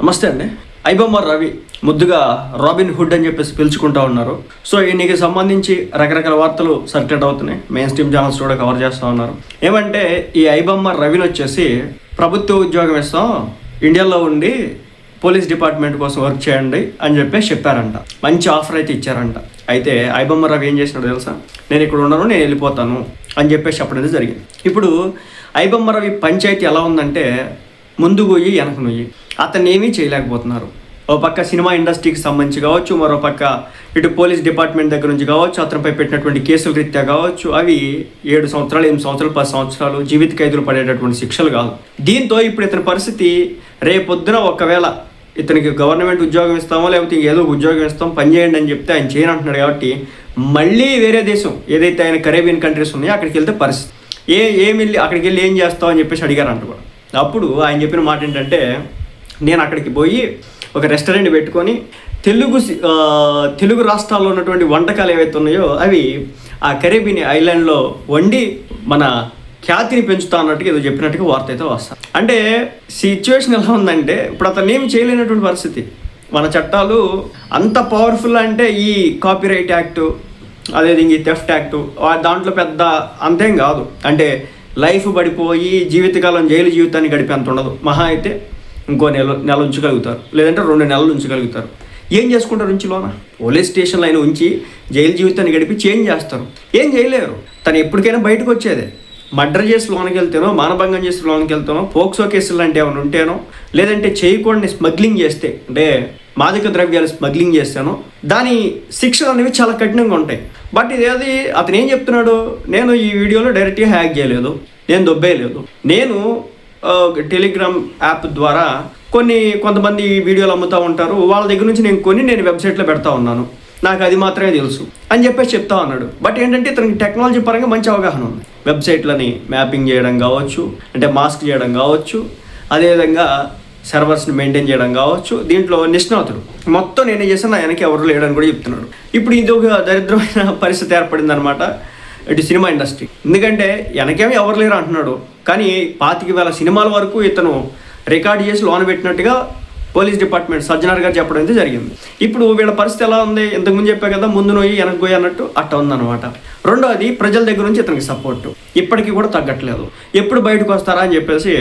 నమస్తే అండి. ఐబొమ్మ రవి ముద్దుగా రాబిన్ హుడ్ అని చెప్పేసి పిలుచుకుంటా ఉన్నారు. సో ఈయనకి సంబంధించి రకరకాల వార్తలు సర్క్యులేట్ అవుతున్నాయి. మెయిన్ స్ట్రీమ్ ఛానల్స్ కూడా కవర్ చేస్తూ ఉన్నారు. ఏమంటే ఈ ఐబొమ్మ రవిని వచ్చేసి ప్రభుత్వ ఉద్యోగం ఇస్తాం, ఇండియాలో ఉండి పోలీస్ డిపార్ట్మెంట్ కోసం వర్క్ చేయండి అని చెప్పేసి చెప్పారంట. మంచి ఆఫర్ అయితే ఇచ్చారంట. అయితే ఐబొమ్మ రవి ఏం చేసినాడు తెలుసా? నేను ఇక్కడ ఉన్నాను, నేను వెళ్ళిపోతాను అని చెప్పేసి చెప్పడం జరిగింది. ఇప్పుడు ఐబొమ్మ రవి పంచాయతీ ఎలా ఉందంటే ముందు పోయి వెనక నొయ్యి. అతన్ని ఏమీ చేయలేకపోతున్నారు. ఓ పక్క సినిమా ఇండస్ట్రీకి సంబంధించి కావచ్చు, మరో పక్క ఇటు పోలీస్ డిపార్ట్మెంట్ దగ్గర నుంచి కావచ్చు, అతనిపై పెట్టినటువంటి కేసుల రీత్యా కావచ్చు, అవి 7 సంవత్సరాలు 8 సంవత్సరాలు 10 సంవత్సరాలు జీవిత ఖైదులు పడేటటువంటి శిక్షలు కాదు. దీంతో ఇప్పుడు ఇతని పరిస్థితి రేపొద్దున ఒకవేళ ఇతనికి గవర్నమెంట్ ఉద్యోగం ఇస్తామో లేకపోతే ఏదో ఉద్యోగం ఇస్తాం పని చేయండి అని చెప్తే ఆయన చేయను అంటున్నాడు. కాబట్టి మళ్ళీ వేరే దేశం ఏదైతే ఆయన కరేబియన్ కంట్రీస్ ఉన్నాయో అక్కడికి వెళ్తే పరిస్థితి ఏమి అక్కడికి వెళ్ళి ఏం చేస్తావు అని చెప్పేసి అడిగారంట కూడా. అప్పుడు ఆయన చెప్పిన మాట ఏంటంటే, నేను అక్కడికి పోయి ఒక రెస్టారెంట్ పెట్టుకొని తెలుగు రాష్ట్రాల్లో ఉన్నటువంటి వంటకాలు ఏవైతే ఉన్నాయో అవి ఆ కరేబియన్ ఐలాండ్లో వండి మన ఖ్యాతిని పెంచుతా అన్నట్టుగా ఏదో చెప్పినట్టుగా వార్త అయితే వస్తాను. అంటే సిచ్యువేషన్ ఎలా ఉందంటే ఇప్పుడు అతను ఏమి చేయలేనటువంటి పరిస్థితి. మన చట్టాలు అంత పవర్ఫుల్ అంటే ఈ కాపీరైట్ యాక్టు, అదే ఈ థెఫ్ట్ యాక్టు, దాంట్లో పెద్ద అంతేం కాదు. అంటే లైఫ్ పడిపోయి జీవితకాలం జైలు జీవితాన్ని గడిపేంత ఉండదు. మహా అయితే ఇంకో నెల ఉంచగలుగుతారు, లేదంటే 2 నెలలు ఉంచగలుగుతారు. ఏం చేసుకుంటారు ఉంచిలోన? పోలీస్ స్టేషన్లో అయినా ఉంచి జైలు జీవితాన్ని గడిపి చేంజ్ చేస్తారు. ఏం చేయలేరు. తను ఎప్పటికైనా బయటకు వచ్చేదే. మర్డర్ చేసి లోనికి వెళ్తేనో, మానభంగం చేసి లోనికి వెళ్తానో, పోక్సో కేసులు లాంటి ఏమైనా ఉంటేనో, లేదంటే చేయకూడని స్మగ్లింగ్ చేస్తే, అంటే మాదక ద్రవ్యాలు స్మగ్లింగ్ చేస్తానో దాని శిక్షలు అనేవి చాలా కఠినంగా ఉంటాయి. బట్ ఇదేది అతను ఏం చెప్తున్నాడు, నేను ఈ వీడియోలో డైరెక్ట్గా హ్యాక్ చేయలేదు, నేను దొబ్బేయలేదు, నేను టెలిగ్రామ్ యాప్ ద్వారా కొంతమంది వీడియోలు అమ్ముతూ ఉంటారు, వాళ్ళ దగ్గర నుంచి నేను వెబ్సైట్లో పెడతా ఉన్నాను, నాకు అది మాత్రమే తెలుసు అని చెప్పేసి చెప్తా ఉన్నాడు. బట్ ఏంటంటే ఇతనికి టెక్నాలజీ పరంగా మంచి అవగాహన ఉంది. వెబ్సైట్లని మ్యాపింగ్ చేయడం కావచ్చు, అంటే మాస్క్ చేయడం కావచ్చు, అదేవిధంగా సర్వర్స్ని మెయింటైన్ చేయడం కావచ్చు, దీంట్లో నిష్ణాతుడు. మొత్తం నేనే చేసాను, నా వెనక ఎవరు లేడని కూడా చెప్తున్నాడు. ఇప్పుడు ఇది ఒక దరిద్రమైన పరిస్థితి ఏర్పడింది అనమాట ఇటు సినిమా ఇండస్ట్రీ. ఎందుకంటే వెనకేమీ ఎవరు లేరు అంటున్నాడు, కానీ 25,000 సినిమాల వరకు ఇతను రికార్డ్ చేసి లోన్ పెట్టినట్టుగా పోలీస్ డిపార్ట్మెంట్ సజ్జనార్ గారు చెప్పడం అయితే జరిగింది. ఇప్పుడు వీళ్ళ పరిస్థితి ఎలా ఉంది? ఇంతకుముందు చెప్పా కదా, ముందు నోయి వెనక్కి పోయి అన్నట్టు అట్ట ఉందన్నమాట. రెండోది ప్రజల దగ్గర నుంచి ఇతనికి సపోర్టు ఇప్పటికీ కూడా తగ్గట్లేదు. ఎప్పుడు బయటకు వస్తారా అని చెప్పేసి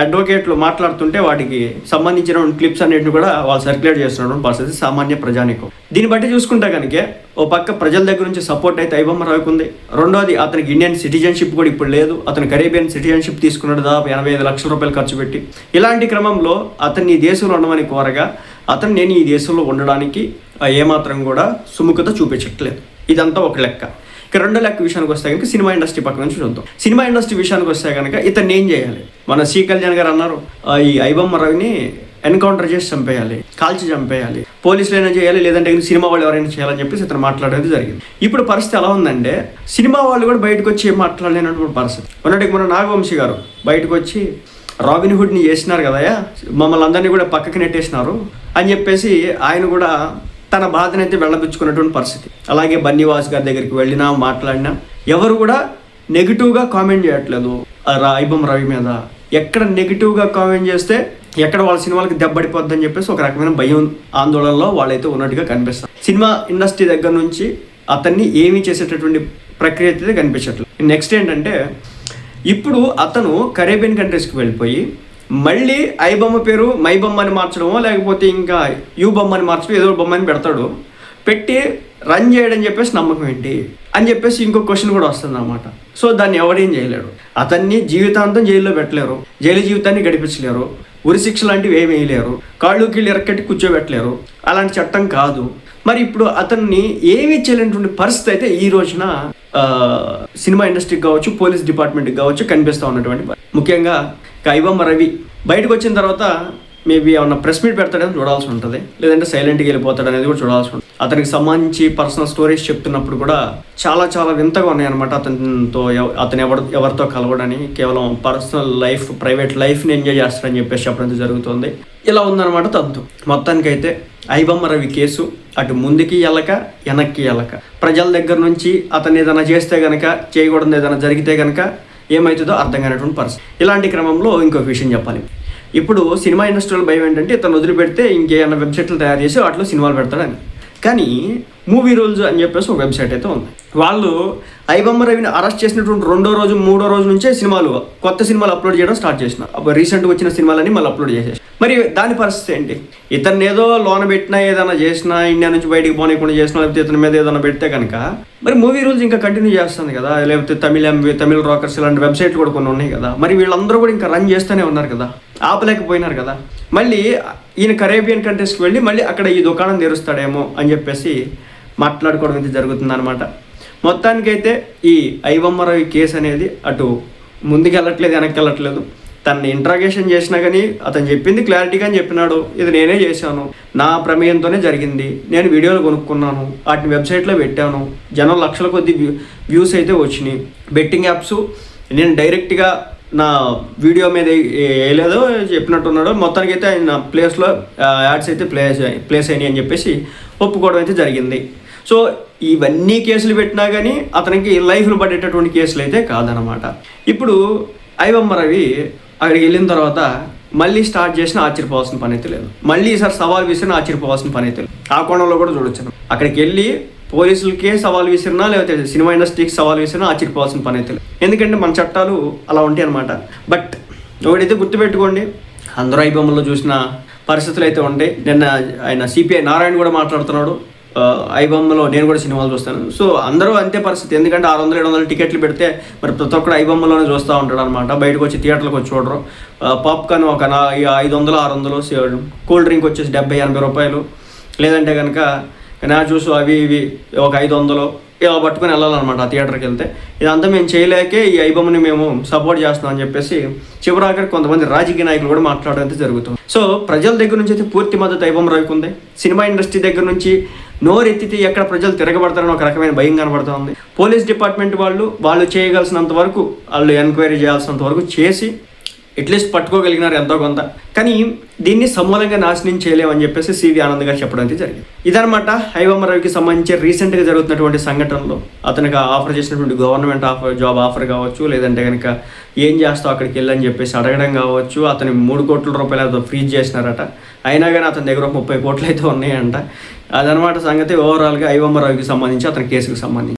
అడ్వకేట్లు మాట్లాడుతుంటే వాటికి సంబంధించిన క్లిప్స్ అన్నింటిని కూడా వాళ్ళు సర్క్యులేట్ చేస్తున్నటువంటి పరిస్థితి సామాన్య ప్రజానికం. దీన్ని బట్టి చూసుకుంటే కనుక ఓ పక్క ప్రజల దగ్గర నుంచి సపోర్ట్ అయితే ఐబొమ్మ రవికి ఉంది. రెండోది అతనికి ఇండియన్ సిటిజన్షిప్ కూడా ఇప్పుడు లేదు. అతను కరేబియన్ సిటిజన్షిప్ తీసుకున్నాడు దాదాపు 85 లక్షల రూపాయలు ఖర్చు పెట్టి. ఇలాంటి క్రమంలో అతన్ని ఈ దేశంలో ఉండమని కోరగా అతను నేను ఈ దేశంలో ఉండడానికి ఏమాత్రం కూడా సుముఖత చూపించట్లేదు. ఇదంతా ఒక లెక్క. ఇక రెండో లెక్క విషయానికి వస్తే కనుక సినిమా ఇండస్ట్రీ పక్క నుంచి చూద్దాం. సినిమా ఇండస్ట్రీ విషయానికి వస్తే కనుక ఇతన్ని ఏం చేయాలి? మన సి కళ్యాణ్ గారు అన్నారు, ఈ ఐబొమ్మ రవిని ఎన్కౌంటర్ చేసి చంపేయాలి, కాల్చి చంపేయాలి, పోలీసులు అయినా చేయాలి, లేదంటే సినిమా వాళ్ళు ఎవరైనా చేయాలని చెప్పేసి ఇతను మాట్లాడేది జరిగింది. ఇప్పుడు పరిస్థితి ఎలా ఉందంటే సినిమా వాళ్ళు కూడా బయటకు వచ్చి ఏం మాట్లాడలేనటువంటి పరిస్థితి. మన నాగవంశీ గారు బయటకు వచ్చి రాబిన్ హుడ్ని చేసినారు కదయా, మమ్మల్ని అందరినీ కూడా పక్కకి నెట్టేసినారు అని చెప్పేసి ఆయన కూడా తన బాధను అయితే వెళ్ళబుచ్చుకున్నటువంటి పరిస్థితి. అలాగే బన్నీవాస్ గారి దగ్గరికి వెళ్ళినా మాట్లాడినా ఎవరు కూడా నెగిటివ్గా కామెంట్ చేయట్లేదు ఐబొమ్మ రవి మీద. ఎక్కడ నెగిటివ్గా కామెంట్ చేస్తే ఎక్కడ వాళ్ళ సినిమాలకు దెబ్బడిపోద్దని చెప్పేసి ఒక రకమైన భయం ఆందోళనలో వాళ్ళైతే ఉన్నట్టుగా కనిపిస్తారు. సినిమా ఇండస్ట్రీ దగ్గర నుంచి అతన్ని ఏమీ చేసేటటువంటి ప్రక్రియ అయితే కనిపించట్లేదు. నెక్స్ట్ ఏంటంటే ఇప్పుడు అతను కరేబియన్ కంట్రీస్కి వెళ్ళిపోయి మళ్ళీ ఐబొమ్మ పేరు మై బొమ్మ అని మార్చడమో లేకపోతే ఇంకా యూ బొమ్మ అని మార్చడం, ఏదో బొమ్మని పెడతాడు, పెట్టి రన్ చేయడం చెప్పేసి నమ్మకం ఏంటి అని చెప్పేసి ఇంకో క్వశ్చన్ కూడా వస్తుంది అన్నమాట. సో దాన్ని ఎవడేం చేయలేడు. అతన్ని జీవితాంతం జైల్లో పెట్టలేరు, జైలు జీవితాన్ని గడిపించలేరు, ఉరి శిక్ష లాంటివి ఏమి వేయలేరు, కాళ్ళు కీళ్ళు ఎరక్కట్టి కూర్చోబెట్టలేరు. అలాంటి చట్టం కాదు. మరి ఇప్పుడు అతన్ని ఏమీ చేయలేనటువంటి పరిస్థితి అయితే ఈ రోజున సినిమా ఇండస్ట్రీకి కావచ్చు, పోలీస్ డిపార్ట్మెంట్కి కావచ్చు కనిపిస్తూ ఉన్నటువంటి. ముఖ్యంగా ఐబొమ్మ రవి బయటకు వచ్చిన తర్వాత మేబీ ఏమన్నా ప్రెస్ మీట్ పెడతాడని చూడాల్సి ఉంటుంది, లేదంటే సైలెంట్గా వెళ్ళిపోతాడు అనేది కూడా చూడాల్సి ఉంటుంది. అతనికి సంబంధించి పర్సనల్ స్టోరీస్ చెప్తున్నప్పుడు కూడా చాలా చాలా వింతగా ఉన్నాయన్నమాట. అతను ఎవరితో కలవడని, కేవలం పర్సనల్ లైఫ్, ప్రైవేట్ లైఫ్ని ఎంజాయ్ చేస్తాడని చెప్పేసి చెప్పడం జరుగుతుంది. ఇలా ఉందన్నమాట తంతు. మొత్తానికైతే ఐబొమ్మ రవి కేసు అటు ముందుకి వెళ్ళక వెనక్కి వెళ్ళక ప్రజల దగ్గర నుంచి అతను ఏదైనా చేస్తే కనుక, చేయకూడదు ఏదైనా జరిగితే కనుక ఏమవుతుందో అర్థం కానటువంటి పరిస్థితి. ఇలాంటి క్రమంలో ఇంకొక విషయం చెప్పాలి. ఇప్పుడు సినిమా ఇండస్ట్రీలో భయం ఏంటంటే ఇతను వదిలిపెడితే ఇంకేమైనా వెబ్సైట్లు తయారు చేసి వాటిలో సినిమాలు పెడతాడని. కానీ మూవీ రూల్స్ అని చెప్పేసి ఒక వెబ్సైట్ అయితే ఉంది. వాళ్ళు ఐబొమ్మ రవిని అరెస్ట్ చేసినటువంటి 2వ రోజు 3వ రోజు నుంచే కొత్త సినిమాలు అప్లోడ్ చేయడం స్టార్ట్ చేసిన. రీసెంట్గా వచ్చిన సినిమాలన్నీ మళ్ళీ అప్లోడ్ చేసేసి, మరి దాని పరిస్థితి ఏంటి? ఇతను ఏదో లోన పెట్టినా, ఏదైనా చేసినా, ఇండియా నుంచి బయటికి పోనీయకుండా చేసినా, లేకపోతే ఇతని మీద ఏదైనా పెడితే కనుక మరి మూవీ రూల్స్ ఇంకా కంటిన్యూ చేస్తుంది కదా. లేకపోతే తమిళ రాకర్స్ ఇలాంటి వెబ్సైట్లు కూడా కొన్ని ఉన్నాయి కదా. మరి వీళ్ళందరూ కూడా ఇంకా రన్ చేస్తూనే ఉన్నారు కదా, ఆపలేకపోయినారు కదా. మళ్ళీ ఈయన కరేబియన్ కంట్రీస్కి వెళ్ళి మళ్ళీ అక్కడ ఈ దుకాణం తెరుస్తాడేమో అని చెప్పేసి మాట్లాడుకోవడం అయితే జరుగుతుంది అనమాట. మొత్తానికైతే ఈ ఐబొమ్మ రవి కేసు అనేది అటు ముందుకు వెళ్ళట్లేదు, వెనక్కి వెళ్ళట్లేదు. తనని ఇంట్రాగేషన్ చేసినా కానీ అతను చెప్పింది క్లారిటీగా చెప్పినాడు, ఇది నేనే చేశాను, నా ప్రమేయంతోనే జరిగింది, నేను వీడియోలు కొనుక్కున్నాను, వాటిని వెబ్సైట్లో పెట్టాను, జనం లక్షల కొద్ది వ్యూస్ అయితే వచ్చినాయి. బెట్టింగ్ యాప్స్ నేను డైరెక్ట్గా నా వీడియో మీద వేయలేదో చెప్పినట్టున్నాడు. మొత్తానికి అయితే ఆయన ప్లేస్లో యాడ్స్ అయితే ప్లేస్ అయినాయి అని చెప్పేసి ఒప్పుకోవడం అయితే జరిగింది. సో ఇవన్నీ కేసులు పెట్టినా కానీ అతనికి లైఫ్లు పడేటటువంటి కేసులు అయితే కాదనమాట. ఇప్పుడు ఐబొమ్మ రవి అక్కడికి వెళ్ళిన తర్వాత మళ్ళీ స్టార్ట్ చేసిన ఆశ్చర్యపోవాల్సిన పని అయితే లేదు. మళ్ళీ ఈసారి సవాల్ విసిరిన ఆశ్చర్యపోవాల్సిన పని అయితే లేదు. ఆ కోణంలో కూడా చూడొచ్చు. అక్కడికి వెళ్ళి పోలీసులకే సవాల్ విసిరినా, లేకపోతే సినిమా ఇండస్ట్రీకి సవాల్ విసిరినా ఆశ్చర్యపోవాల్సిన పని అయితే లేదు. ఎందుకంటే మన చట్టాలు అలా ఉంటాయి అనమాట. బట్ ఒకటైతే గుర్తుపెట్టుకోండి, అందరూ ఐబొమ్మలో చూసిన పరిస్థితులు అయితే ఉంటాయి. నిన్న ఆయన సిపిఐ నారాయణ కూడా మాట్లాడుతున్నాడు, ఐబొమ్మలో నేను కూడా సినిమాలు చూస్తాను. సో అందరూ అంతే పరిస్థితి. ఎందుకంటే 600-700 టికెట్లు పెడితే మరి ప్రతి ఒక్కరు ఐబొమ్మలోనే చూస్తూ ఉంటాడు అనమాట. బయటకు వచ్చి థియేటర్లకు వచ్చి చూడరు. పాప్కార్న్ ఒక 500-600, కూల్ డ్రింక్ వచ్చేసి 70-80 రూపాయలు, లేదంటే కనుక నా జ్యూస్ అవి ఇవి ఒక 500 ఇలా పట్టుకొని వెళ్ళాలన్నమాట ఆ థియేటర్కి వెళ్తే. ఇదంతా మేము చేయలేకే ఈ ఐబొమ్మని మేము సపోర్ట్ చేస్తున్నాం అని చెప్పేసి చివరాఖరికి కొంతమంది రాజకీయ నాయకులు కూడా మాట్లాడడం జరుగుతుంది. సో ప్రజల దగ్గర నుంచి అయితే పూర్తి మద్దతు ఐబొమ్మ రవికి ఉంది. సినిమా ఇండస్ట్రీ దగ్గర నుంచి నోరెత్తితే ఎక్కడ ప్రజలు తిరగబడతారని ఒక రకమైన భయం కనబడుతుంది. పోలీస్ డిపార్ట్మెంట్ వాళ్ళు చేయగలిసినంత వరకు, వాళ్ళు ఎంక్వైరీ చేయాల్సినంత వరకు చేసి అట్లీస్ట్ పట్టుకోగలిగినారు ఎంతో కొంత. కానీ దీన్ని సమూలంగా నాశనం చేయలేమని చెప్పేసి సివి ఆనంద్ గారు చెప్పడం అయితే జరిగింది. ఇదనమాట ఐబొమ్మ రవికి సంబంధించి రీసెంట్గా జరుగుతున్నటువంటి సంఘటనలో అతనికి ఆఫర్ చేసినటువంటి గవర్నమెంట్ జాబ్ ఆఫర్ కావచ్చు, లేదంటే కనుక ఏం చేస్తావు అక్కడికి వెళ్ళని చెప్పేసి అడగడం కావచ్చు. అతని 3 కోట్ల రూపాయలు ఫ్రీజ్ చేసినారట. అయినా కానీ అతని దగ్గర 30 కోట్లు అయితే ఉన్నాయంట. అదనమాట సంగతి ఓవరాల్గా ఐబొమ్మ రవికి సంబంధించి, అతని కేసుకు సంబంధించి.